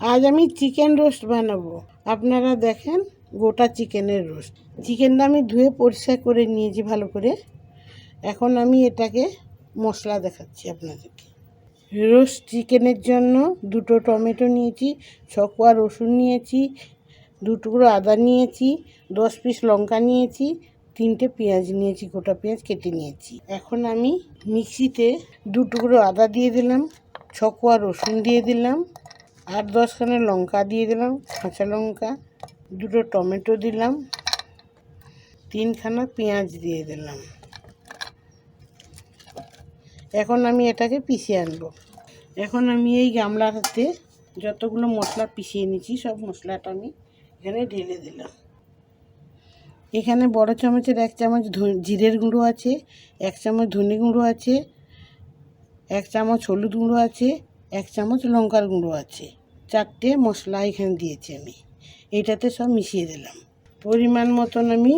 আজ আমি chicken roast বানাবো। আপনারা দেখেন, গোটা চিকেনের রোস্ট। চিকেনটা আমি ধুয়ে পরিষ্কার করে নিয়েছি ভালো করে। এখন আমি এটাকে মশলা দেখাচ্ছি আপনাদেরকে। রোস্ট চিকেনের জন্য 2টো টমেটো নিয়েছি, 6 কোয়া রসুন নিয়েছি, 2 টুকরো আদা নিয়েছি, 10 পিস লঙ্কা নিয়েছি, 3টে পেঁয়াজ নিয়েছি, গোটা পেঁয়াজ কেটে নিয়েছি। এখন আমি মিক্সিতে 2 টুকরো আদা দিয়ে দিলাম, 6 কোয়া রসুন দিয়ে দিলাম, 8-10 খানা লঙ্কা দিয়ে দিলাম, কাঁচা লঙ্কা, 2টো টমেটো দিলাম, 3 খানা পেঁয়াজ দিয়ে দিলাম। এখন আমি এটাকে পিষে আনবো। এখন আমি এই গামলাটাতে যতগুলো মশলা পিষিয়ে নিয়েছি সব মশলাটা আমি এখানে ঢেলে দিলাম। এখানে বড় চামচের 1 চামচ জিরের গুঁড়ো আছে, 1 চামচ ধনে গুঁড়ো আছে, 1 চামচ হলুদ গুঁড়ো আছে, 1 চামচ লঙ্কার গুঁড়ো আছে। 4টে মশলা এখানে দিয়েছি আমি। এইটাতে সব মিশিয়ে দিলাম। পরিমাণ মতন আমি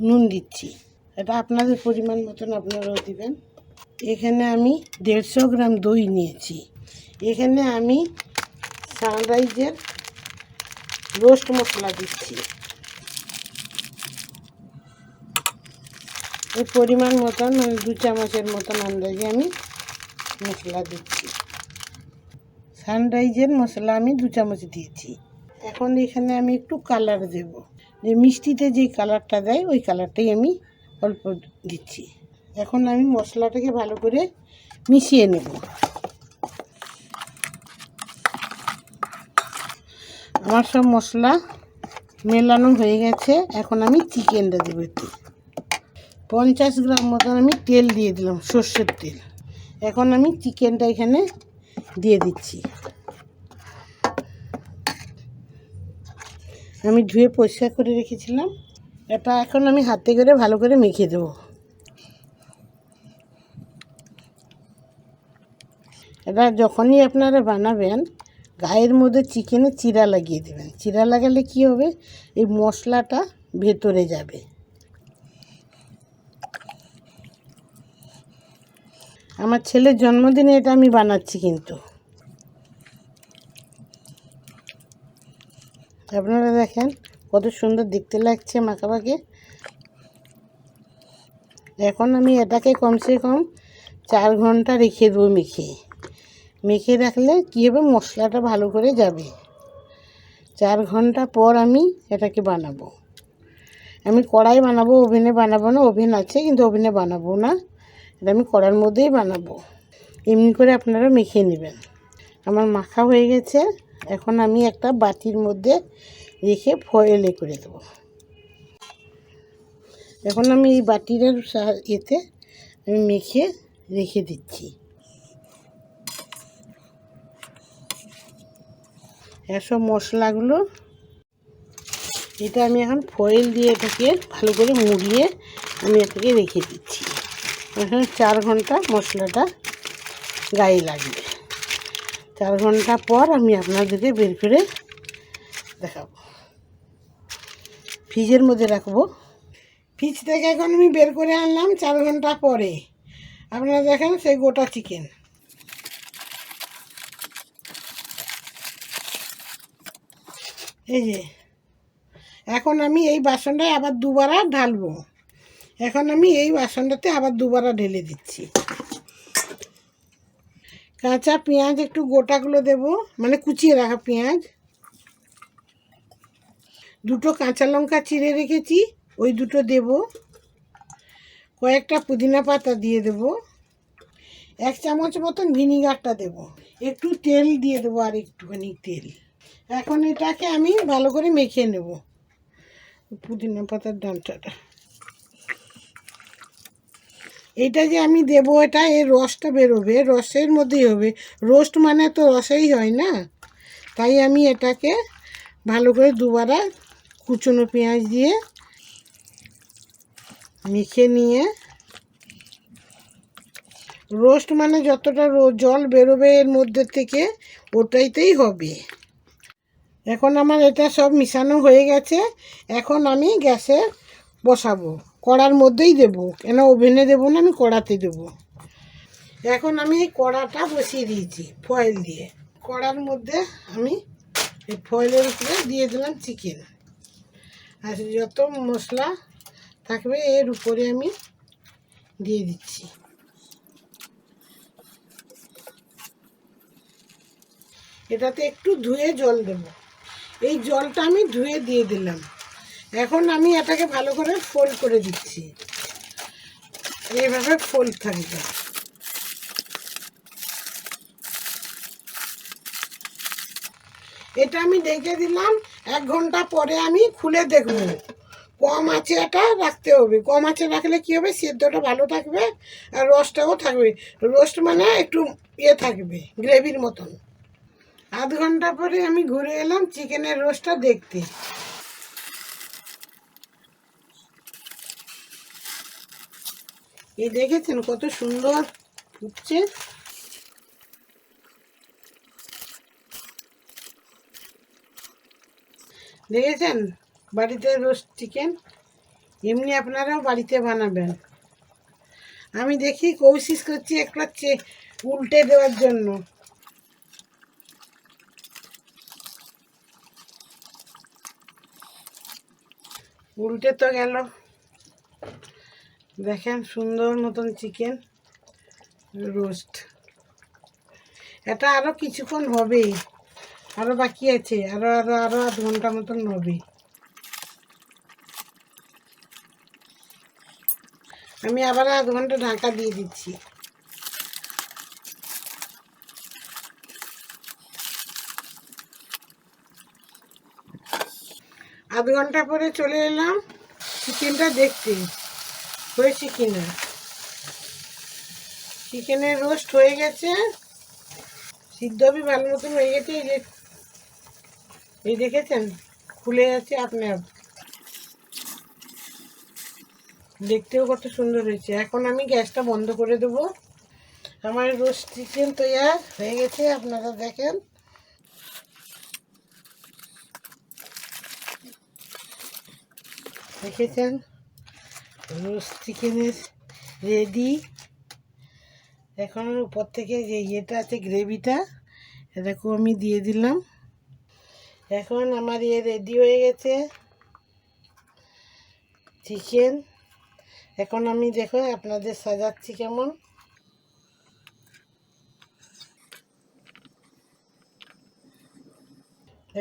নুন দিচ্ছি, এটা আপনাদের পরিমাণ মতন আপনারাও দিবেন। এখানে আমি 150 গ্রাম দই নিয়েছি। এখানে আমি সানরাইজের রোস্ট মশলা দিচ্ছি। এই পরিমাণ মতন 2 চামচের মতন আন্দাজে আমি মশলা দিচ্ছি। সানরাইজের মশলা আমি 2 চামচ দিয়েছি। এখন এখানে আমি একটু কালার দেব, যে মিষ্টিতে যে কালারটা দেয় ওই কালারটাই আমি অল্প দিচ্ছি। এখন আমি মশলাটাকে ভালো করে মিশিয়ে নেব। আমার সব মশলা মেলানো হয়ে গেছে। এখন আমি চিকেনটা দেবো। একটু 50 গ্রাম মতন আমি তেল দিয়ে দিলাম, সর্ষের তেল। এখন আমি চিকেনটা এখানে দিয়ে দিচ্ছি। আমি ধুয়ে পরিষ্কার করে রেখেছিলাম। এটা এখন আমি হাতে করে ভালো করে মেখে দেবো। এটা যখনই আপনারা বানাবেন গায়ের মধ্যে চিকেনে চিরা লাগিয়ে দেবেন। চিরা লাগালে কি হবে, এই মশলাটা ভেতরে যাবে। আমার ছেলের জন্মদিনে এটা আমি বানাচ্ছি, কিন্তু আপনারা দেখেন কত সুন্দর দেখতে লাগছে মাখামাখি। এখন আমি এটাকে কমসে কম 4 ঘন্টা রেখে দেবো। মেখে রাখলে কী হবে, মশলাটা ভালো করে যাবে। 4 ঘন্টা পর আমি এটাকে বানাবো। আমি কড়াই বানাবো, ওভেনে বানাবো না। ওভেন আছে কিন্তু ওভেনে বানাবো না, এটা আমি কড়ার মধ্যেই বানাবো। এমনি করে আপনারা মেখে নেবেন। আমার মাখা হয়ে গেছে। এখন আমি একটা বাটির মধ্যে রেখে ফয়েলে করে দেবো। এখন আমি এই বাটির এতে আমি মেখে রেখে দিচ্ছি। এসব মশলাগুলো এটা আমি এখন ফয়েল দিয়ে এটাকে ভালো করে মুড়িয়ে আমি এটাকে রেখে দিচ্ছি। এখন 4 ঘন্টা মশলাটা গায়ে লাগবে। 4 ঘন্টা পর আমি আপনাদেরকে বের করে দেখাবো। ফ্রিজের মধ্যে রাখবো। ফ্রিজ থেকে এখন আমি বের করে আনলাম 4 ঘন্টা পরে। আপনারা দেখেন সেই গোটা চিকেন। এই যে এখন আমি এই বাসনটায় আবার দুবার ঢালবো। এখন আমি এই বাসনটাতে আবার দুবার ঢেলে দিচ্ছি। কাঁচা পেঁয়াজ একটু গোটাগুলো দেব, মানে কুচিয়ে রাখা পেঁয়াজ। 2টো কাঁচা লঙ্কা চিড়ে রেখেছি, ওই 2টো দেব। কয়েকটা পুদিনা পাতা দিয়ে দেব। 1 চামচ মতন ভিনিগারটা দেব। একটু তেল দিয়ে দেবো, আর একটুখানি তেল। এখন এটাকে আমি ভালো করে মেখে নেব। পুদিনা পাতার ডাঁটাটা এটা যে আমি দেবো, এটা এর রসটা বেরোবে, রসের মধ্যেই হবে। রোস্ট মানে তো রসেই হয় না, তাই আমি এটাকে ভালো করে দুবার কুচনো পেঁয়াজ দিয়ে মেখে নিয়ে, রোস্ট মানে যতটা জল বেরোবে এর মধ্যে থেকে ওটাইতেই হবে। এখন আমার এটা সব মিশানো হয়ে গেছে। এখন আমি গ্যাসে বসাবো, কড়ার মধ্যেই দেবো, কেন ওভেনে দেবো না, আমি কড়াতে দেবো। এখন আমি এই কড়াটা বসিয়ে দিয়েছি ফয়েল দিয়ে। কড়ার মধ্যে আমি এই ফয়েলের উপরে দিয়ে দিলাম চিকেন, আর যত মশলা থাকবে এর উপরে আমি দিয়ে দিচ্ছি। এটাতে একটু ধুয়ে জল দেব, এই জলটা আমি ধুয়ে দিয়ে দিলাম। এখন আমি এটাকে ভালো করে ফোল্ড করে দিচ্ছি, এইভাবে ফোল্ড থাকবে। এটা আমি ঢেকে দিলাম, 1 ঘন্টা পরে আমি খুলে দেখব। কম আঁচে এটা রাখতে হবে, কম আঁচে রাখলে কী হবে, সেদ্ধটা ভালো থাকবে আর রসটাও থাকবে। রোস্ট মানে একটু থাকবে গ্রেভির মতন। আধ ঘন্টা পরে আমি ঘুরে এলাম চিকেনের রোস্টটা দেখতে। এই দেখেছেন কত সুন্দর ফুটছে। দেখেছেন বাড়িতে রোস্ট চিকেন, এমনি আপনারাও বাড়িতে বানাবেন। আমি দেখি কোশিশ করছি একটা উল্টে দেওয়ার জন্য। উল্টে তো গেল, দেখেন সুন্দর মতন চিকেন রোস্ট। এটা আরও কিছুক্ষণ হবেই, আরও বাকি আছে, আরও আরও আরও আধ ঘন্টা মতন হবে। আমি আবার আধ ঘন্টা ঢাকা দিয়ে দিচ্ছি। আধ ঘন্টা পরে চলে এলাম চিকেনটা দেখতে হয়েছে কিনা। চিকেনের রোস্ট হয়ে গেছে, সিদ্ধ भी ভালো মতন হয়ে গেছে। এই দেখেছেন খুলে যাচ্ছে আপনি আপ, দেখতেও কত সুন্দর হয়েছে। এখন আমি গ্যাসটা বন্ধ করে দেবো। আমার রোস্ট চিকেন তৈরি হয়ে গেছে, আপনারা দেখেন। দেখেছেন রোস্ট চিকেনের রেডি। এখন উপর থেকে যে ইয়েটা আছে গ্রেভিটা, এটাকেও আমি দিয়ে দিলাম। এখন আমার রেডি হয়ে গেছে চিকেন। এখন আমি দেখো আপনাদের সাজাচ্ছি কেমন।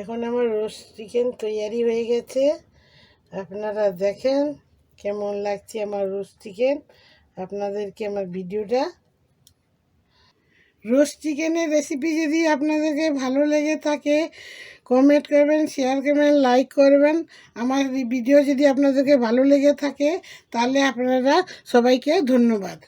এখন আমার রোস্ট চিকেন তৈরি হয়ে গেছে, আপনারা দেখেন কেমন লাগছে আমার রোস্ট চিকেন। আপনাদেরকে আমার ভিডিওটা, রোস্ট চিকেনের রেসিপি যদি আপনাদেরকে ভালো লেগে থাকে কমেন্ট করবেন, শেয়ার করবেন, লাইক করবেন। আমার ভিডিও যদি আপনাদেরকে ভালো লেগে থাকে তাহলে আপনারা সবাইকে ধন্যবাদ।